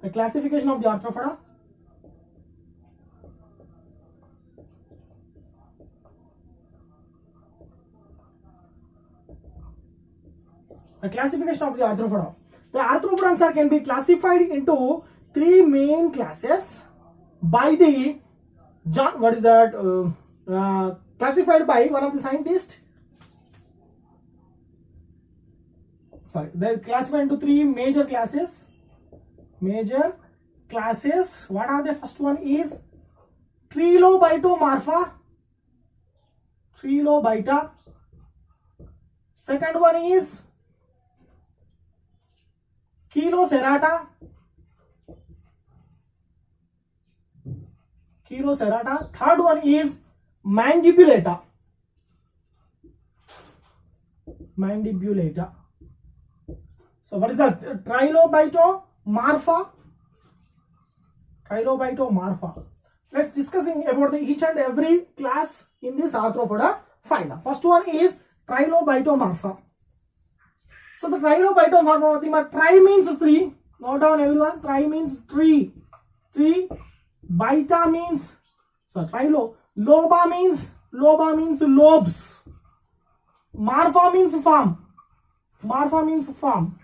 The classification of the arthropoda. The classification of the arthropoda. The arthropods are can be classified into three main classes by the John. What is that? Classified by one of the scientists. Sorry, they're classified into three major classes. Major classes. What are the first one is Trilobitomorpha. Trilobita. Second one is Chelocerata. Chelocerata. Third one is Mandibulata. Mandibulata. So what is that? Trilobitomorpha. Trilobitomorpha. Let's discussing about each and every class in this arthropoda phylum. First one is Trilobitomorpha. So the Trilobitomorpha, nothing but tri means three. Note down everyone. Tri means tree. Tree. Bita means trilo. Loba means lobes. Morpha means form. Morpha means form.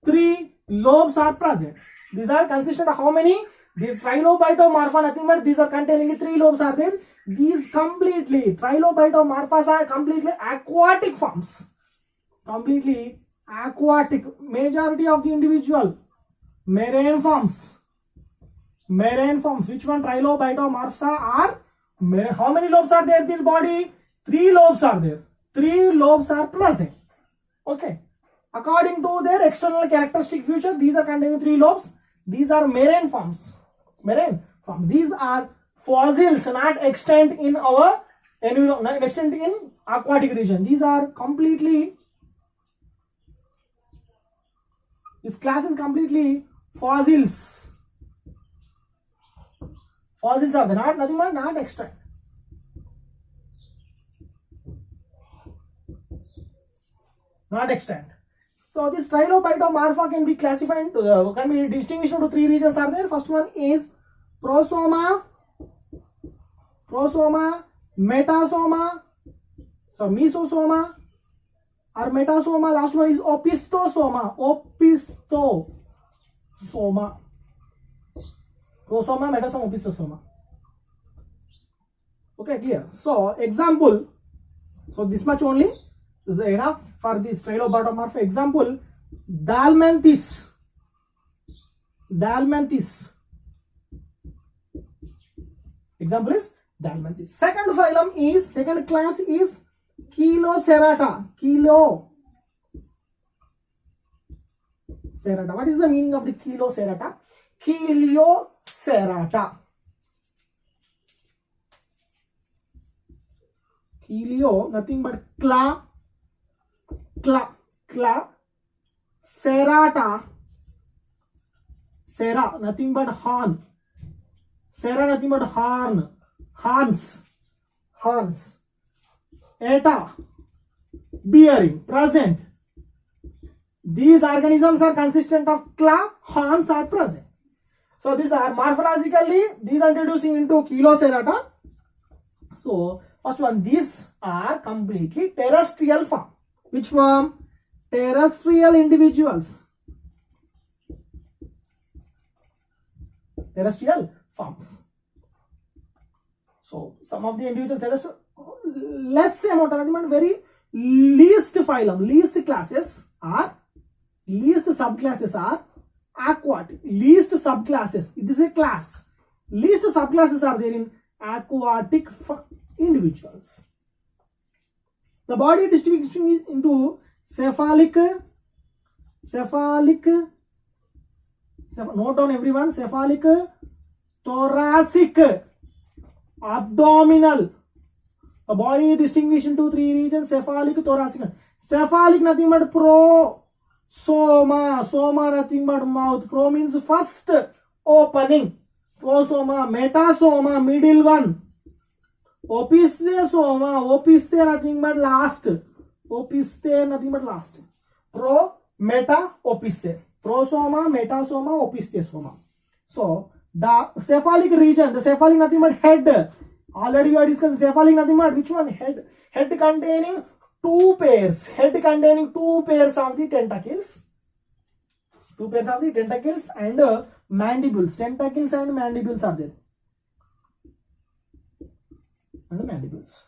Three lobes are present. These are consistent of how many? These Trilobitomorpha, nothing but these are containing three lobes are there. These completely Trilobitomorphas are completely aquatic forms. Completely aquatic. Majority of the individual marine forms. Marine forms. Which one? Trilobitomorphs are how many lobes are there in this body? Three lobes are there. Three lobes are present. Okay. According to their external characteristic feature, these are containing three lobes. These are marine forms. Marine forms. These are fossils, not extant in our environment, not extant in aquatic region. These are completely. This class is completely fossils. Fossils are there, nothing but not extant. Not extant. So this Trilobitomorpha can be classified into, can be distinguished into three regions are there. First one is prosoma, metasoma, so mesosoma or metasoma. Last one is opistosoma, prosoma, metasoma, opistosoma. Okay, clear. So example, so this much only is enough for this Trilobitomorpha. Example, Dalmanthus. Example is Dalmanthus. Second class is Chelocerata. What is the meaning of the Chelocerata? Chelio, nothing but cla, cerata, nothing but horn, nothing but horns, eta, bearing, present. These organisms are consistent of claw, horns are present. So these are morphologically, these are introducing into Chelocerata. So first one, these are completely terrestrial form. Which form? Terrestrial individuals. Terrestrial forms. So some of the individual terrestrial, less amount of very least phylum, least classes are, least subclasses are aquatic. Least subclasses, this is a class. Least subclasses are there in aquatic individuals. The body distribution is into cephalic, note down everyone, cephalic, thoracic, abdominal. The body is distinguished into three regions: cephalic, thoracic. Cephalic nothing but prosoma, soma nothing but mouth. Pro means first opening. Prosoma, metasoma, middle one. Opiste nothing but last. Pro, meta, opiste. prosoma, metasoma, opisthosoma. So the cephalic region, the cephalic nothing but head. Already we have discussed cephalic nothing but which one? Head. Head containing two pairs. Head containing two pairs of the tentacles. Two pairs of the tentacles and mandibles. Tentacles and mandibles are there. And mandibles.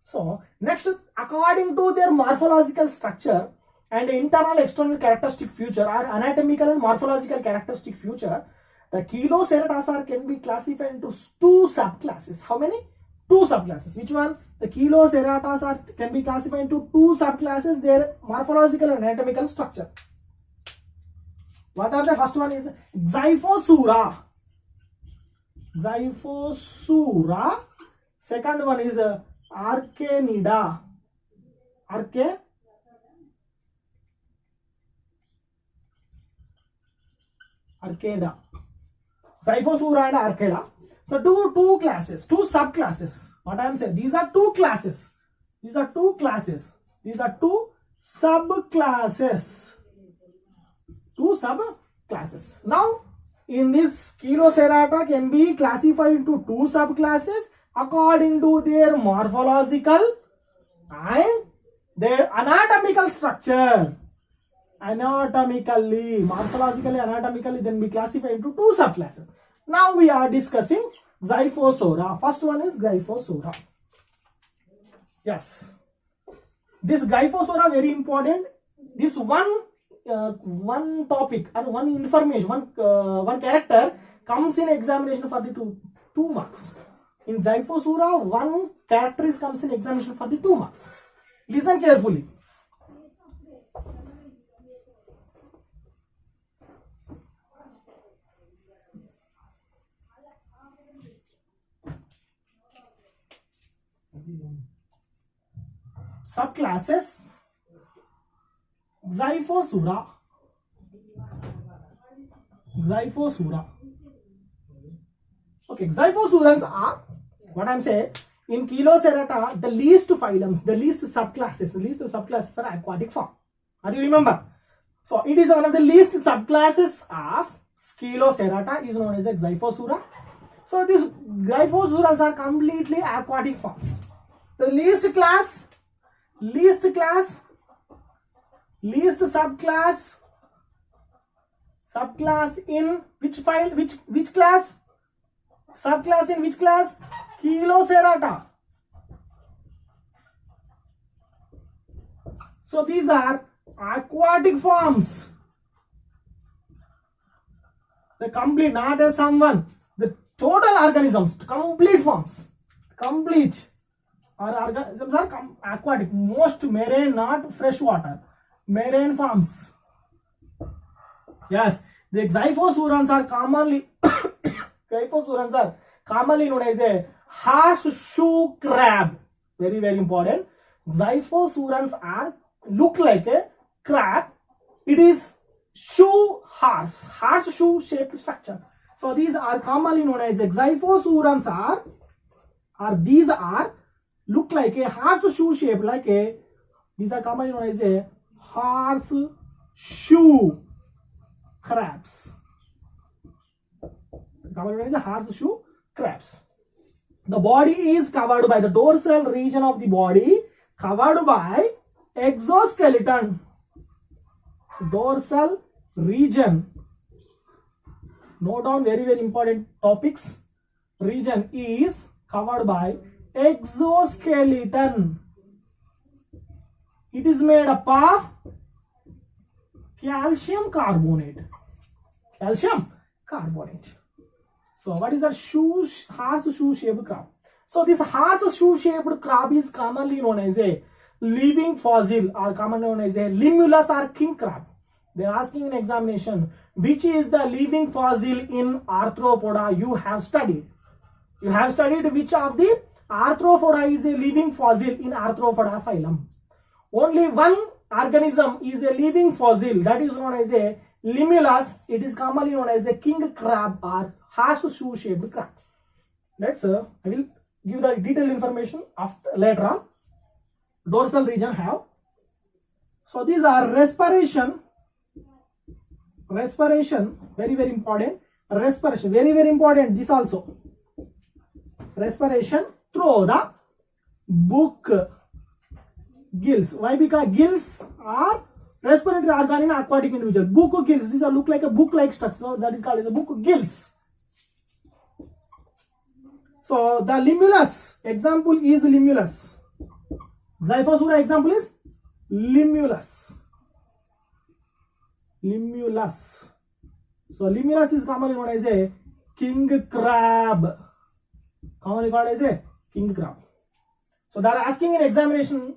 So next, according to their morphological structure and internal external characteristic feature or anatomical and morphological characteristic feature, the Cheloceratosaur can be classified into two subclasses. How many? Two subclasses. Which one? The Cheloceratosaur can be classified into two subclasses, their morphological and anatomical structure. What are the first one is Xiphosaura. Xiphosaura. Second one is Archenida. Archenida. Xiphosaura and Archenida. So two classes, two subclasses. What I am saying, these are two classes. These are two classes. These are two subclasses. Two subclasses. Now, in this Chelocerata can be classified into two subclasses according to their morphological and their anatomical structure. Anatomically, morphologically, anatomically, then be classified into two subclasses. Now we are discussing Xiphosaura. First one is Xiphosaura. Yes, this Xiphosaura very important. This one topic and one information, one character comes in examination for the two marks. In Xiphosaura, one character comes in examination for the 2 marks. Listen carefully. Subclasses Xiphosaura. Okay, Xiphosaurans are what I'm saying. In Chelocerata, the least phylums, the least subclasses are aquatic form. Are you remember? So it is one of the least subclasses of Chelocerata is known as a Xiphosaura. So these Xiphosaurans are completely aquatic forms. The least subclass in which class? Subclass in which class? Chelocerata. So these are aquatic forms. The complete, not as someone. The total organisms, complete forms. Complete. Or organisms are aquatic. Most marine, not freshwater. Marine forms. Yes, the Xiphosaurans are commonly known as a horseshoe crab. Very, very important. Xiphosaurans look like a crab. It is horseshoe shaped structure. So these are commonly known as Xiphosaurans these are look like a horseshoe shape, these are commonly known as a horseshoe crabs. Commonly known as the horseshoe crabs. The body is covered by the dorsal region of the body, covered by exoskeleton. Dorsal region. Note down very, very important topics. Region is covered by exoskeleton. It is made up of calcium carbonate. So what is the horseshoe shaped crab? So this horseshoe shaped crab is commonly known as a living fossil or commonly known as a limulus or king crab. They are asking in examination which is the living fossil in arthropoda you have studied. You have studied which of the arthropoda is a living fossil in arthropoda phylum. Only one organism is a living fossil, that is known as a limulus. It is commonly known as a king crab or horseshoe shaped crab. Let's I will give the detailed information after later on. Dorsal region have So these are respiration, very very important. Respiration, very very important. This also, respiration through the book gills. Why? Because gills are respiratory organ in aquatic individual. Book gills, these are look like a book like structure, that is called as a book gills. So the limulus, example is limulus. Xyphosura example is limulus. So limulus is commonly known as a king crab. Commonly called as a king crab. So they are asking in examination,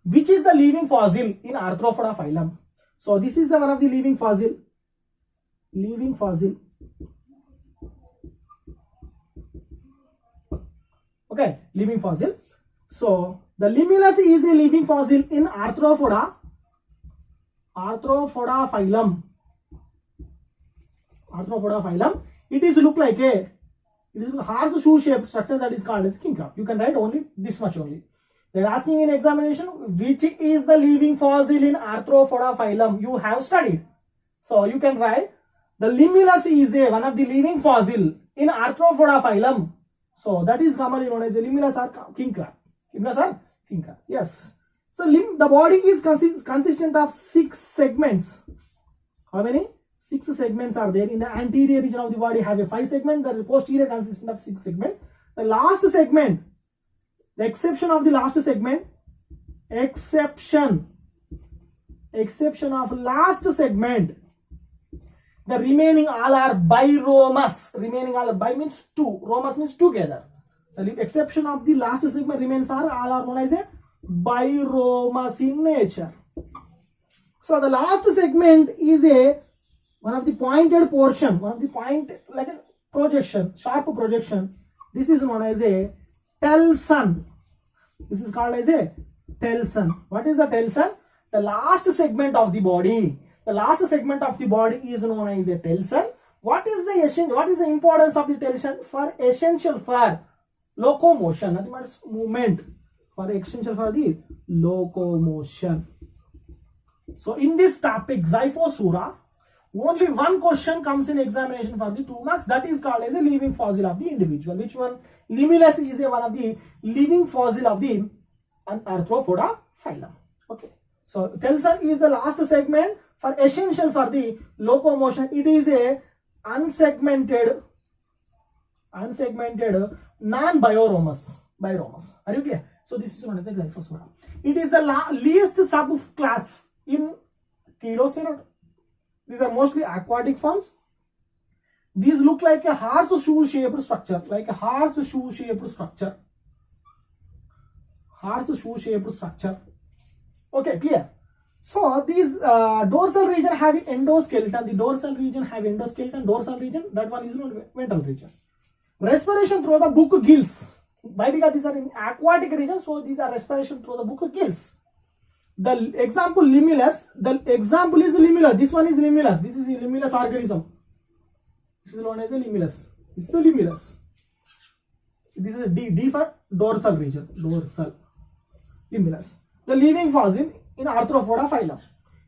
which is the living fossil in Arthropoda phylum. So this is the one of the living fossil. Okay, living fossil. So the limulus is a living fossil in Arthropoda phylum. It is look like a horseshoe shaped structure that is called as king crab. You can write only this much only. They are asking in examination which is the living fossil in Arthropoda phylum. You have studied. So you can write the limulus is a one of the living fossil in Arthropoda phylum. So that is commonly known as a limulus or king crab. Yes. So the body is consistent of 6 segments. How many? 6 segments are there. In the anterior region of the body have a 5 segment. The posterior consistent of 6 segment. The last segment, the exception of the last segment, exception of last segment, the remaining all are biromous. Remaining all, bi means 2, romous means together. The exception of the last segment remains all are known as a biromous in nature. So the last segment is a one of the pointed portion, one of the point like a projection, sharp projection. This is known as a telson. This is called as a telson. What is a telson? The last segment of the body. The last segment of the body is known as a telson. What is the importance of the telson? For essential for locomotion. Nothing but movement. For essential for the locomotion. So in this topic, Xyphosura, only one question comes in examination for the 2 marks. That is called as a living fossil of the individual. Which one? Limulus is one of the living fossil of the Arthropoda phylum. Okay. So telson is the last segment for essential for the locomotion. It is a unsegmented non-biromous. Are you clear? So this is known as a Xyphosura. It is the least subclass in Cheloceratodon. These are mostly aquatic forms. These look like a horseshoe shaped structure. Okay, clear. So these dorsal region have endoskeleton. The dorsal region have endoskeleton. Dorsal region, that one is known ventral region. Respiration through the book gills. Why? Because these are in aquatic region, so these are respiration through the book gills. The example limulus. The example is limulus. This one is limulus. This is a limulus organism. This is known as a limulus. This is a limulus. This is a D for dorsal region. Dorsal limulus. The living fossil in Arthropoda phylum.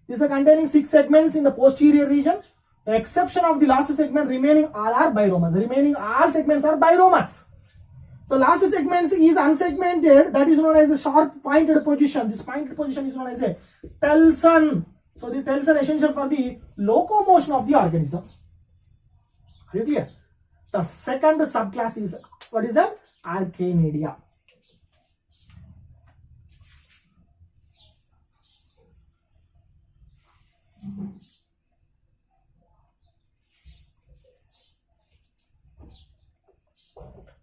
These are containing 6 segments in the posterior region. The exception of the last segment, remaining all are biromous. Remaining all segments are biromous. So last segment is unsegmented. That is known as a sharp pointed position. This pointed position is known as a telson. So the telson is essential for the locomotion of the organism. Are you clear? The second subclass is, what is that? Archanidia.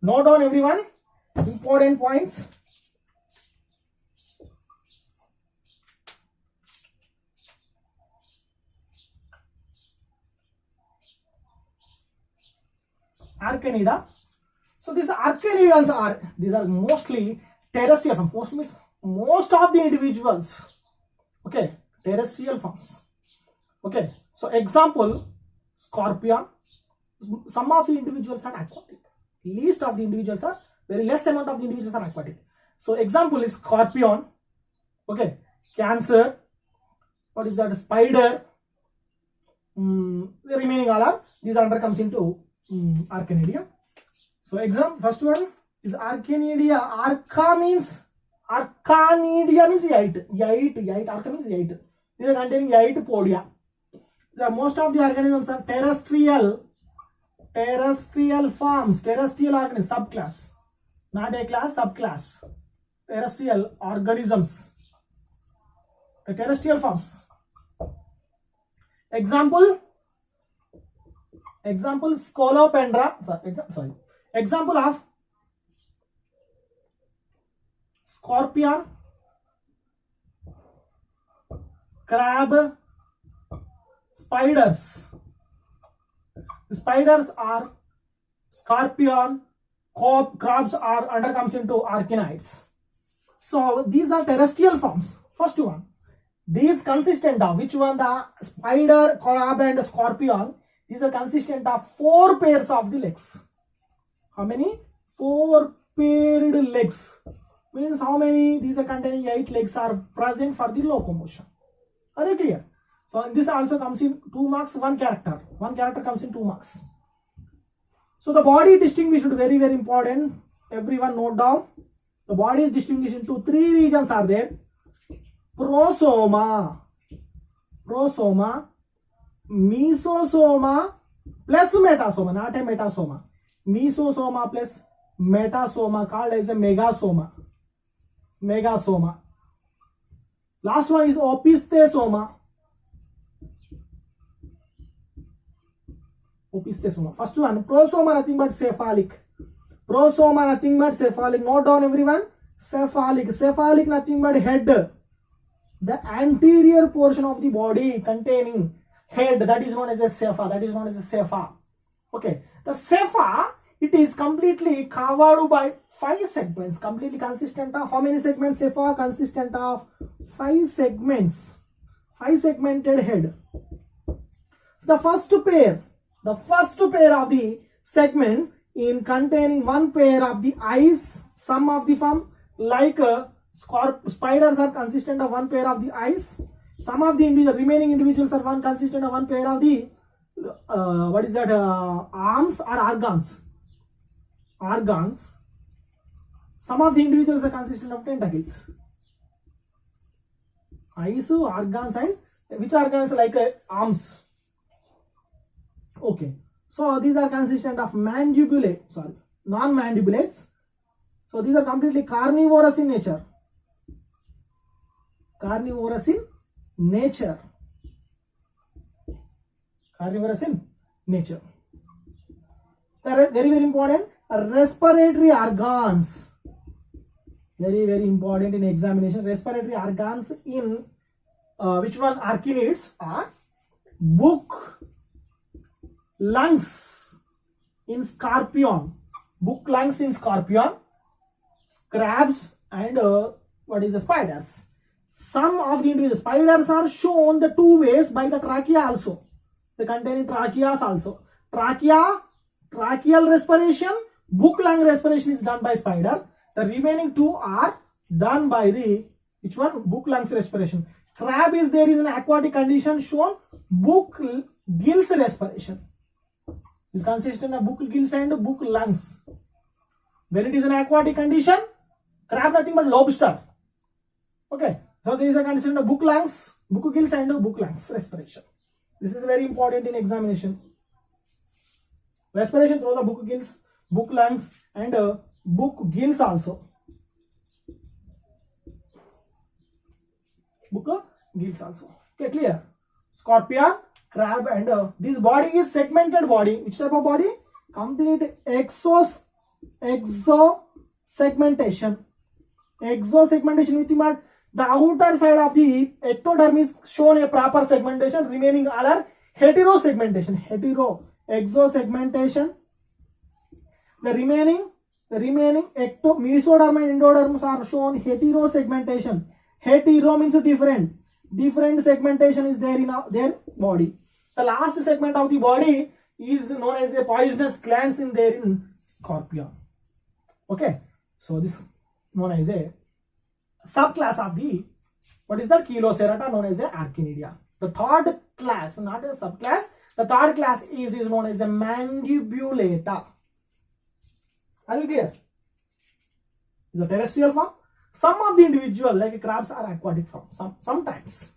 Note down everyone, important points. Archanida. So these archanidians are mostly terrestrial forms. Most of the individuals, okay, terrestrial forms. Okay, so example, scorpion. Some of the individuals are aquatic. Least of the individuals are, very less amount of the individuals are aquatic. So example is scorpion, okay, cancer, what is that, spider, the remaining all are, these under comes into Archinidia. So example, first one is Archinidia. Archinidia means 8. Arca means 8. These are containing 8 podia. Most of the organisms are terrestrial forms, terrestrial organisms, subclass, not a class, subclass, terrestrial organisms, the terrestrial forms. Example Scolopendra, example of scorpion, crab, spiders. The spiders are scorpion, crabs are under comes into arachnids. So these are terrestrial forms. First one, these consistent of which one? The spider, crab and scorpion. These are consistent of 4 pairs of the legs. How many? 4 paired legs. Means how many? These are containing 8 legs are present for the locomotion. Are you clear? So this also comes in 2 marks, 1 character. 1 character comes in 2 marks. So the body distinguished, very important. Everyone note down. The body is distinguished into 3 regions are there. Prosoma, mesosoma plus metasoma, not a metasoma. Mesosoma plus metasoma called as a megasoma. Last one is opistosoma. First one, prosoma nothing but cephalic. Note down everyone. Cephalic nothing but head. The anterior portion of the body containing head, that is known as a cepha. Okay, the cepha, it is completely covered by 5 segments, completely consistent of how many segments? Cepha consistent of 5 segments, 5 segmented head. The first pair of the segments in containing 1 pair of the eyes, some of the form like spiders are consistent of 1 pair of the eyes. Some of the remaining individuals are consistent of 1 pair of the arms or organs. Some of the individuals are consistent of tentacles. Eyes, organs, and which organs like arms. Okay, so these are consistent of non-mandibulates. So these are completely carnivorous in nature. Carnivorous in nature. Very, very important. Respiratory organs. Very, very important in examination. Respiratory organs in which one? Arachnids are book, lungs in scorpion. Crabs and spiders. Some of the individual spiders are shown the 2 ways by the trachea also. They containing tracheas also. Tracheal respiration, book lung respiration is done by spider. The remaining 2 are done by the which one? Book lungs respiration. Crab is there in an aquatic condition shown book gills respiration. Is consistent of book gills and book lungs. When it is an aquatic condition, crab nothing but lobster. Okay. So there is a condition of book lungs, book gills and book lungs respiration. This is very important in examination. Respiration through the book gills, book lungs and book gills also. Okay, clear? Scorpion, crab and this body is segmented body. Which type of body? Complete exo-segmentation. Exo-segmentation with the outer side of the ectoderm is shown a proper segmentation. Remaining all are heterosegmentation. Exo-segmentation. The remaining mesoderm and endoderms are shown heterosegmentation. Hetero means different. Different segmentation is there in their body. The last segment of the body is known as a poisonous glands in there in scorpion. Okay, so this known as a subclass of the, what is that, Chelocerata, known as a Archinidia. The third class, not a subclass, the third class is known as a Mandibulata. Are you clear? Is a terrestrial form. Some of the individual like crabs are aquatic form. Sometimes